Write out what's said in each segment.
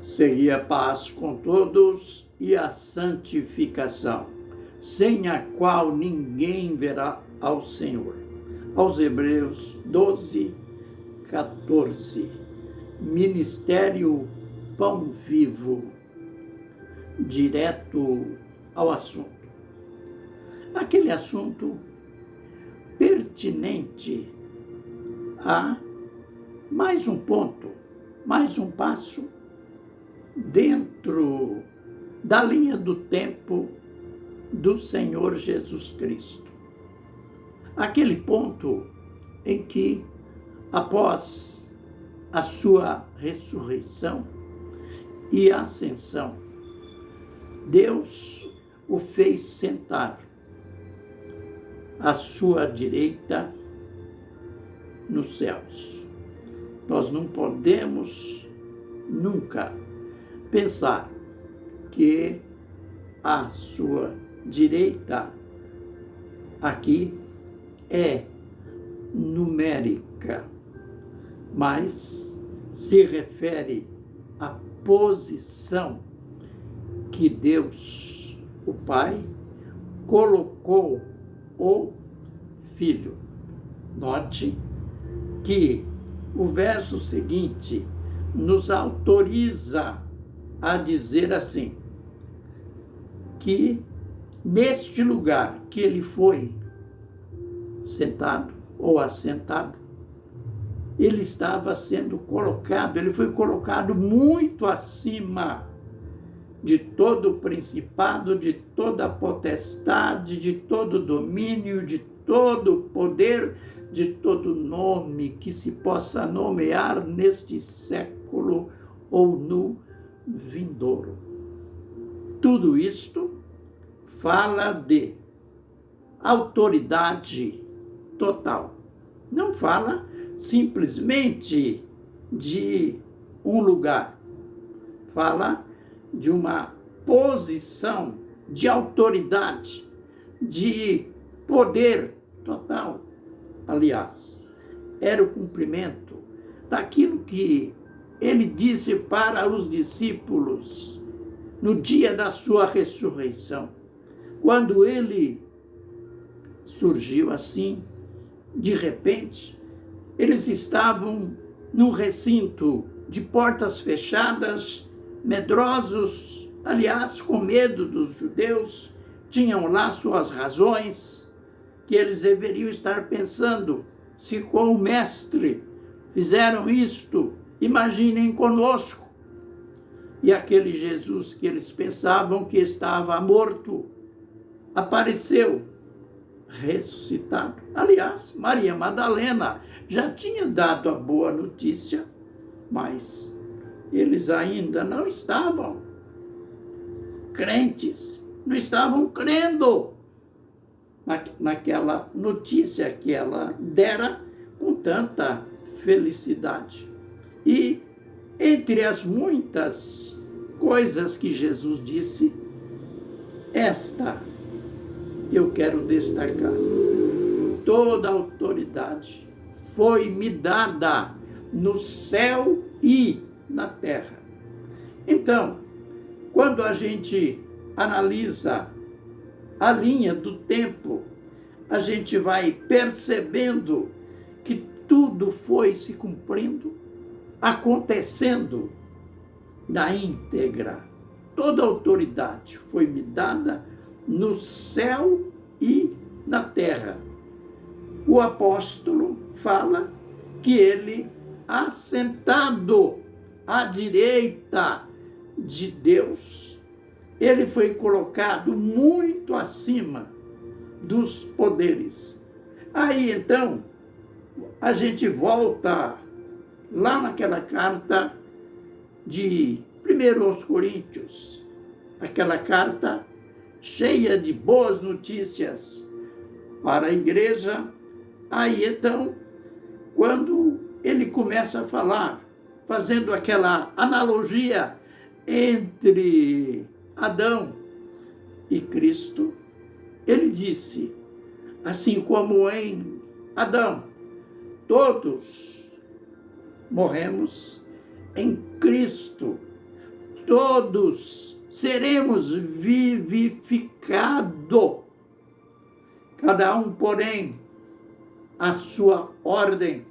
Seria paz com todos e a santificação, sem a qual ninguém verá ao Senhor. Aos Hebreus 12, 14. Ministério Pão Vivo. Direto ao assunto. Aquele assunto pertinente a mais um ponto, mais um passo dentro da linha do tempo do Senhor Jesus Cristo. Aquele ponto em que, após a sua ressurreição e ascensão, Deus o fez sentar à sua direita nos céus. Nós não podemos nunca pensar que a sua direita aqui é numérica, mas se refere à posição que Deus, o Pai, colocou o Filho. Note que o verso seguinte nos autoriza a dizer assim, que neste lugar que ele foi sentado ou assentado, ele estava sendo colocado, ele foi colocado muito acima de todo o principado, de toda a potestade, de todo o domínio, de todo o poder, de todo nome que se possa nomear neste século ou no vindouro. Tudo isto fala de autoridade total. Não fala simplesmente de um lugar. Fala de uma posição de autoridade, de poder total. Aliás, era o cumprimento daquilo que ele disse para os discípulos no dia da sua ressurreição, quando ele surgiu assim, de repente, eles estavam num recinto de portas fechadas, medrosos, aliás, com medo dos judeus, tinham lá suas razões, que eles deveriam estar pensando, se com o mestre fizeram isto, imaginem conosco. E aquele Jesus que eles pensavam que estava morto, apareceu, ressuscitado. Aliás, Maria Madalena já tinha dado a boa notícia, mas eles ainda não estavam crentes, não estavam crendo naquela notícia que ela dera com tanta felicidade. E entre as muitas coisas que Jesus disse, esta eu quero destacar. Toda a autoridade foi me dada no céu e na terra. Então, quando a gente analisa a linha do tempo, a gente vai percebendo que tudo foi se cumprindo, acontecendo na íntegra. Toda a autoridade foi me dada no céu e na terra. O apóstolo fala que ele, assentado à direita de Deus, ele foi colocado muito acima dos poderes. Aí, então, a gente volta lá naquela carta de 1 aos Coríntios, aquela carta cheia de boas notícias para a igreja. Aí, então, quando ele começa a falar, fazendo aquela analogia entre Adão e Cristo, ele disse, assim como em Adão, todos morremos, em Cristo, todos seremos vivificados, cada um, porém, a sua ordem.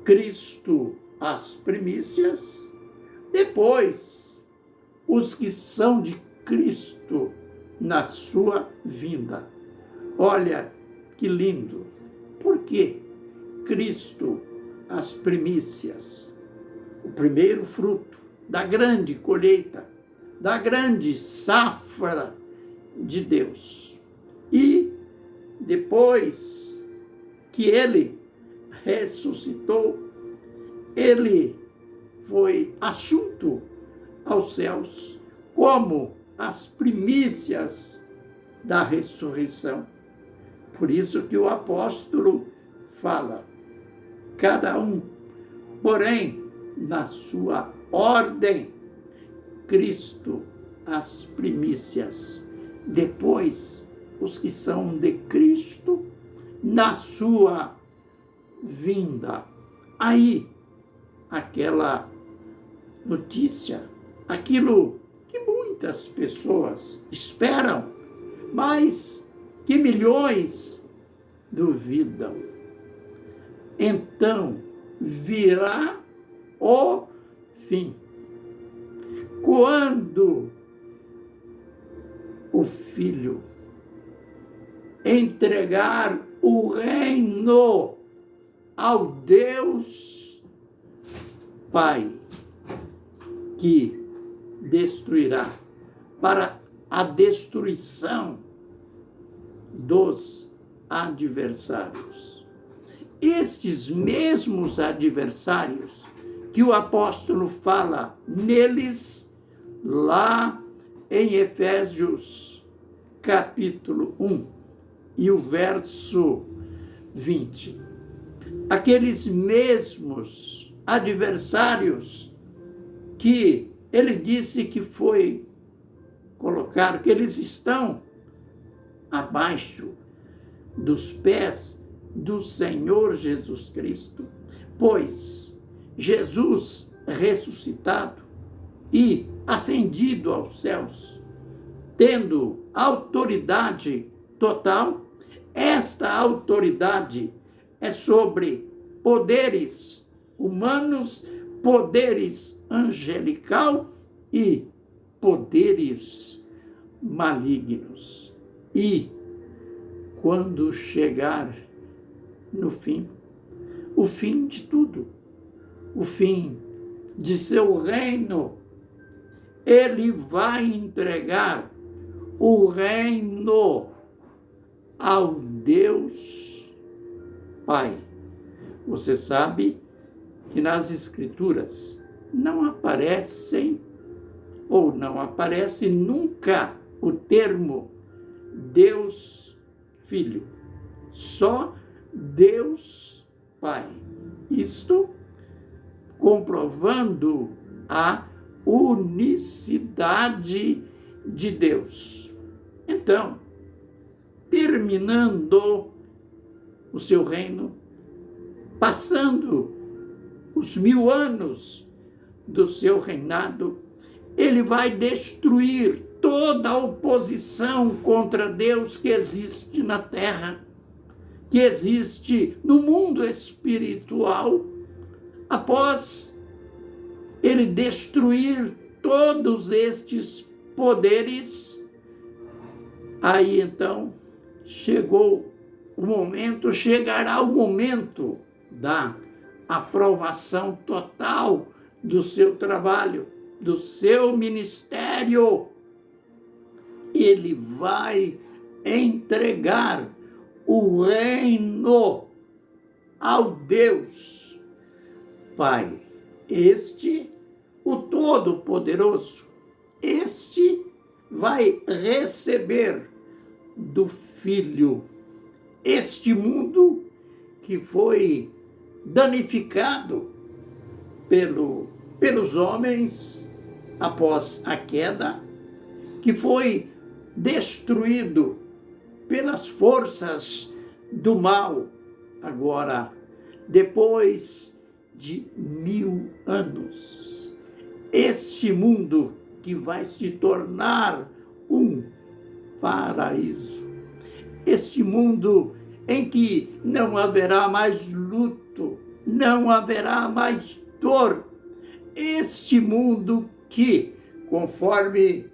Cristo as primícias, depois os que são de Cristo na sua vinda. Olha que lindo! Por quê? Cristo as primícias, o primeiro fruto da grande colheita, da grande safra de Deus. E depois que ele ressuscitou, ele foi assunto aos céus como as primícias da ressurreição. Por isso que o apóstolo fala, cada um, porém, na sua ordem, Cristo as primícias, depois os que são de Cristo na sua vinda. Aí, aquela notícia, aquilo que muitas pessoas esperam, mas que milhões duvidam. Então virá o fim. Quando o Filho entregar o reino ao Deus Pai, que destruirá, para a destruição dos adversários. Estes mesmos adversários que o apóstolo fala neles lá em Efésios capítulo 1 e o verso 20. Aqueles mesmos adversários que ele disse que foi colocado, que eles estão abaixo dos pés do Senhor Jesus Cristo, pois Jesus ressuscitado e ascendido aos céus, tendo autoridade total, esta autoridade é sobre poderes humanos, poderes angelical e poderes malignos. E quando chegar no fim, o fim de tudo, o fim de seu reino, ele vai entregar o reino ao Deus Pai. Você sabe que nas Escrituras não aparece nunca o termo Deus Filho, só Deus Pai. Isto comprovando a unicidade de Deus. Então, terminando o seu reino, passando os 1000 anos do seu reinado, ele vai destruir toda a oposição contra Deus que existe na terra, que existe no mundo espiritual. Após ele destruir todos estes poderes, aí então chegará o momento da aprovação total do seu trabalho, do seu ministério. Ele vai entregar o reino ao Deus Pai. Este, o Todo-Poderoso, este vai receber do Filho este mundo que foi danificado pelos homens após a queda, que foi destruído pelas forças do mal. Agora, depois de 1000 anos, este mundo que vai se tornar um paraíso. Este mundo em que não haverá mais luto, não haverá mais dor. Este mundo que, conforme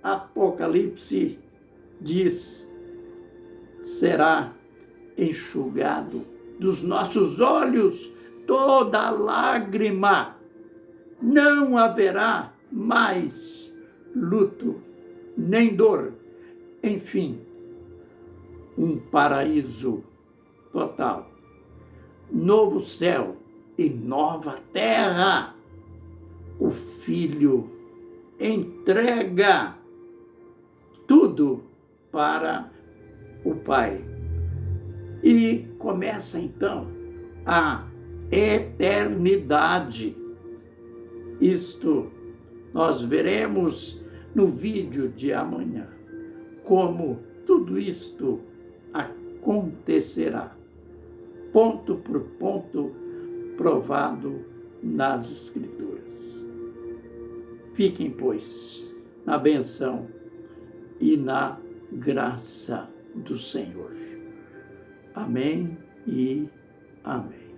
Apocalipse diz, será enxugado dos nossos olhos toda lágrima. Não haverá mais luto, nem dor. Enfim, um paraíso total. Novo céu e nova terra. O Filho entrega tudo para o Pai. E começa então a eternidade. Isto nós veremos no vídeo de amanhã, como tudo isto acontecerá, ponto por ponto, provado nas Escrituras. Fiquem, pois, na bênção e na graça do Senhor. Amém e amém.